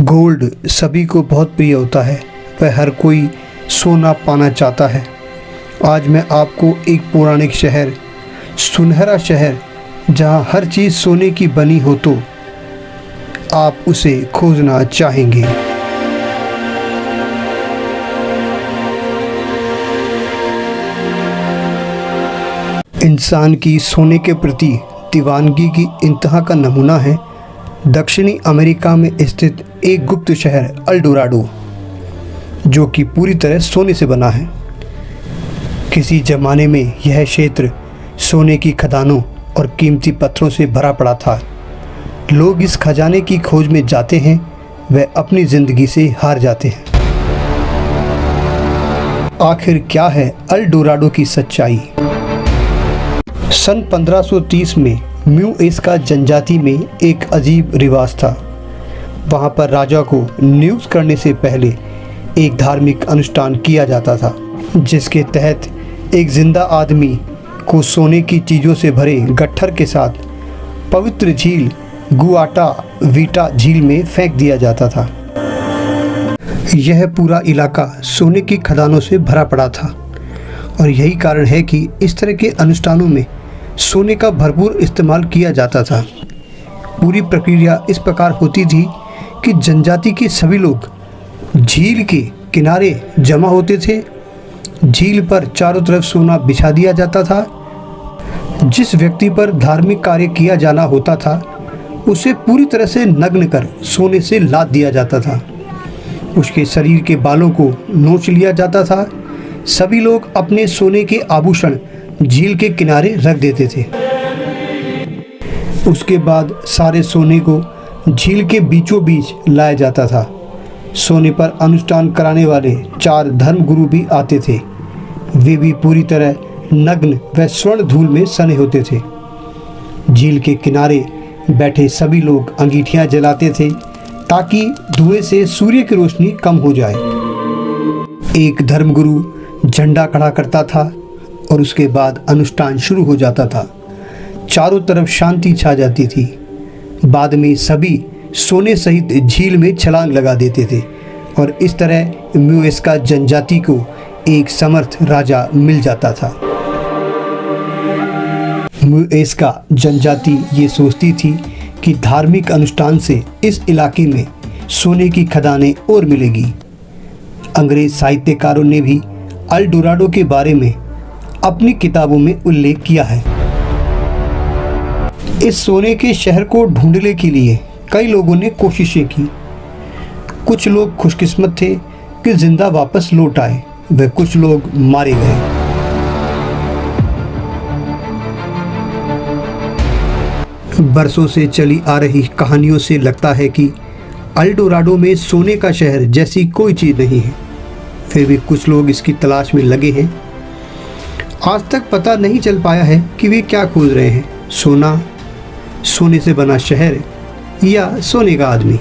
Gold सभी को बहुत प्रिय होता है, वह हर कोई सोना पाना चाहता है। आज मैं आपको एक पौराणिक शहर, सुनहरा शहर, जहां हर चीज़ सोने की बनी हो तो आप उसे खोजना चाहेंगे। इंसान की सोने के प्रति दीवानगी की इंतहा का नमूना है दक्षिणी अमेरिका में स्थित एक गुप्त शहर अल डोराडो, जो कि पूरी तरह सोने से बना है। किसी ज़माने में यह क्षेत्र सोने की खदानों और कीमती पत्थरों से भरा पड़ा था। लोग इस खजाने की खोज में जाते हैं, वे अपनी ज़िंदगी से हार जाते हैं। आखिर क्या है अल डोराडो की सच्चाई? सन 1530 में म्यूएस्का जनजाति में एक अजीब रिवाज था। वहाँ पर राजा को नियुक्त करने से पहले एक धार्मिक अनुष्ठान किया जाता था, जिसके तहत एक जिंदा आदमी को सोने की चीज़ों से भरे गट्ठर के साथ पवित्र झील गुआटा वीटा झील में फेंक दिया जाता था। यह पूरा इलाका सोने की खदानों से भरा पड़ा था और यही कारण है कि इस तरह के अनुष्ठानों में सोने का भरपूर इस्तेमाल किया जाता था। पूरी प्रक्रिया इस प्रकार होती थी कि जनजाति के सभी लोग झील के किनारे जमा होते थे। झील पर चारों तरफ सोना बिछा दिया जाता था। जिस व्यक्ति पर धार्मिक कार्य किया जाना होता था उसे पूरी तरह से नग्न कर सोने से लाद दिया जाता था। उसके शरीर के बालों को नोच लिया जाता था। सभी लोग अपने सोने के आभूषण झील के किनारे रख देते थे। उसके बाद सारे सोने को झील के बीचों बीच लाया जाता था। सोने पर अनुष्ठान कराने वाले 4 धर्मगुरु भी आते थे। वे भी पूरी तरह नग्न व स्वर्ण धूल में सने होते थे। झील के किनारे बैठे सभी लोग अंगीठियां जलाते थे ताकि धुएं से सूर्य की रोशनी कम हो जाए। एक धर्मगुरु झंडा खड़ा करता था और उसके बाद अनुष्ठान शुरू हो जाता था। चारों तरफ शांति छा जाती थी। बाद में सभी सोने सहित झील में छलांग लगा देते थे और इस तरह म्यूएस्का जनजाति को एक समर्थ राजा मिल जाता था। म्यूएस्का जनजाति ये सोचती थी कि धार्मिक अनुष्ठान से इस इलाके में सोने की खदानें और मिलेगी। अंग्रेज साहित्यकारों ने भी अल डोराडो के बारे में अपनी किताबों में उल्लेख किया है। इस सोने के शहर को ढूंढने के लिए कई लोगों ने कोशिशें की। कुछ लोग खुशकिस्मत थे कि जिंदा वापस लौट आए, व कुछ लोग मारे गए। बरसों से चली आ रही कहानियों से लगता है कि अल डोराडो में सोने का शहर जैसी कोई चीज़ नहीं है। फिर भी कुछ लोग इसकी तलाश में लगे हैं। आज तक पता नहीं चल पाया है कि वे क्या खोज रहे हैं, सोना, सोने से बना शहर या सोने का आदमी।